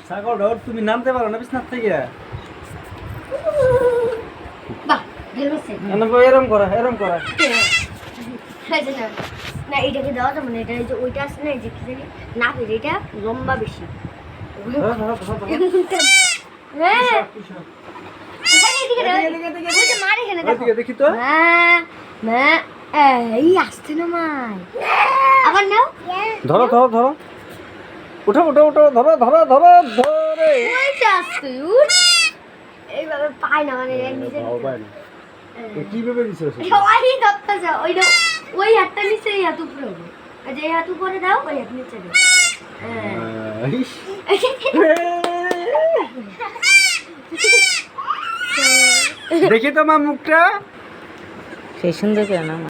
ছাগল তুমি নামতে পারো না বিছনার থেকে? এরম করা না এটাকে দেওয়া যাবে না, এটা এই যে ওইটা আছে না, এই যে কি জানি না ফের এটা লম্বা বেশি। দেখি তো। এই আসছে না মাই, আবার নাও। ধরো ধরো ধরো, উঠো উঠো উঠো, ধরো ধরো ধরো ধরে। ওইটা আসছে এইভাবে পায় না, মানে নিজে কিভাবে দিছো? ওই ধরতে যাও, ওই হাতটা নিচে, এই হাত উপরে হবে, যে এই হাত উপরে দাও, ওই হাত নিচে দাও। দেখি তোমার মুখটা সেই সুন্দর করে না।